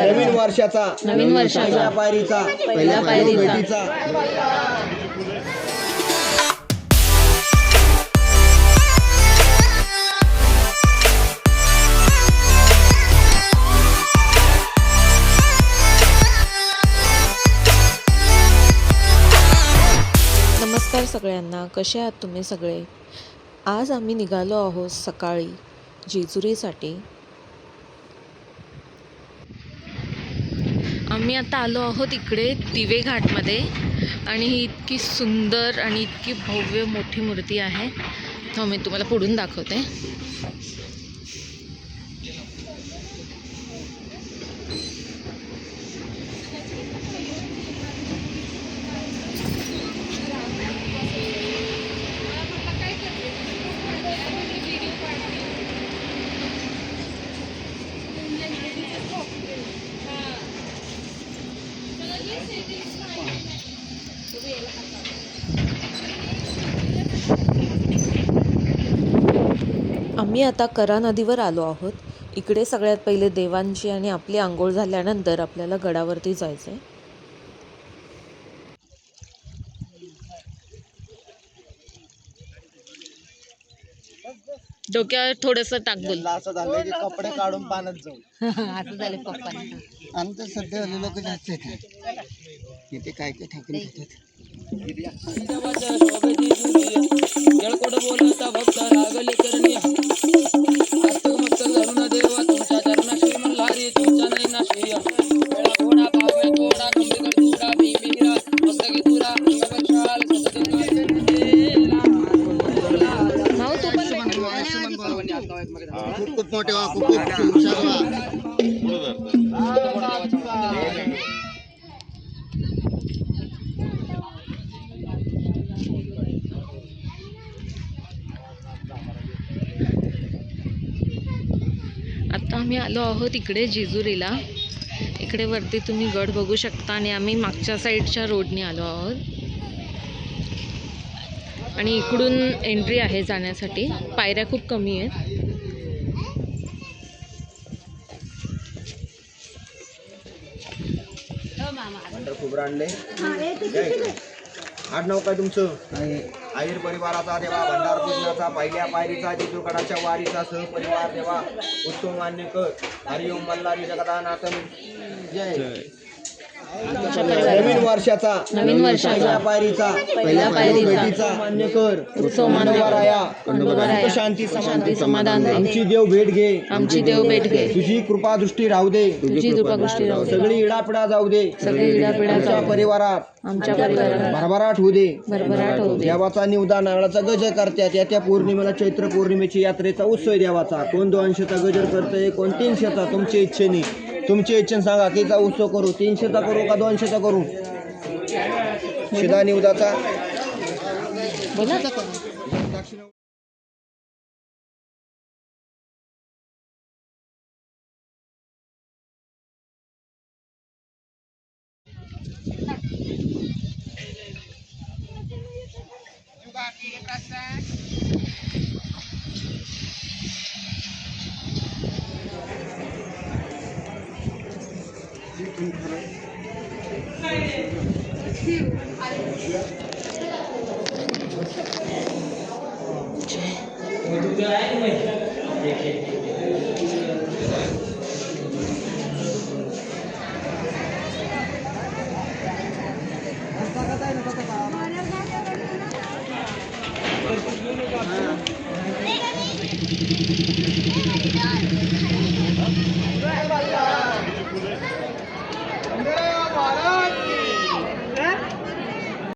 नवीन वर्षाचा पहिल्या पायरीचा भेटीचा नमस्कार सगळ्यांना, कसे आहात तुम्ही सगळे? आज आम्ही निघालो आहोत सकाळी जेजुरीसाठी. आम्ही आता आलो आहोत इकडे दिवे घाटमध्ये आणि ही इतकी सुंदर आणि इतकी भव्य मोठी मूर्ती आहे, तर मी तुम्हाला पुढून दाखवते. आम्ही आता करा नदीवर आलो आहोत. इकडे सगळ्यात पहिले देवांची आणि आपली आंघोळ झाल्यानंतर आपल्याला गडावरती जायचं आहे. डोक्यावर थोडंसं टाक बोल. असं झालं की कपडे काढून पाण्यात जाऊ असं झालं पप्पांना. आमचं सध्या लोक जास्त इथे काय काय ठाकून घेतात. बोलता भक्त रागले करण्या मस्त धरून देवा तुमच्या चरणाशी मल्हारी तुमच्या नैनाशी थोडा पावे थोडा कंबीकर थोडा भीमिरा मस्त की तुरा अंगवशाल भाऊ तू पण खूप मोठे वा खूप हुशार आता आम्ही आलो आहोत इकडे जेजुरीला. इकडे वरती तुम्ही गड बघू शकता आणि आम्ही मागच्या साईडच्या रोडने आलो आहोत आणि इकडून एंट्री आहे जाण्यासाठी. पायऱ्या खूप कमी आहेत. खूप आणले आडनाव काय तुमचं? आयर परिवाराचा देवा भंडार पूजनाचा पहिल्या पायरीचा जेजूगडाच्या वारीचा सहपरिवार देवा उत्सव मान्य कर. हरिओम मल्हारी जगदानाथ जय. नवीन वर्षाचा पहिल्या पायरीचा भेटीचा मान्य कर. उत्सव मान्य शांती समाधान आमची देव भेट घे. तुझी कृपा दृष्टी राहू दे. सगळी इडापिडा जाऊ दे. आमच्या परिवारात भरभराट होऊ दे. देवाचा निवदा नारळाचा गजर करतात. त्या पौर्णिमेला चैत्र पौर्णिमेची यात्रेचा उत्सव देवाचा. कोण 200चा गजर करतोय, कोण 300चा. तुमच्या इच्छेने तुमच्या इच्छेने सांगा कितीचा उत्सव करू. 300चा करू का 200चा करू? शिदा निवदाचा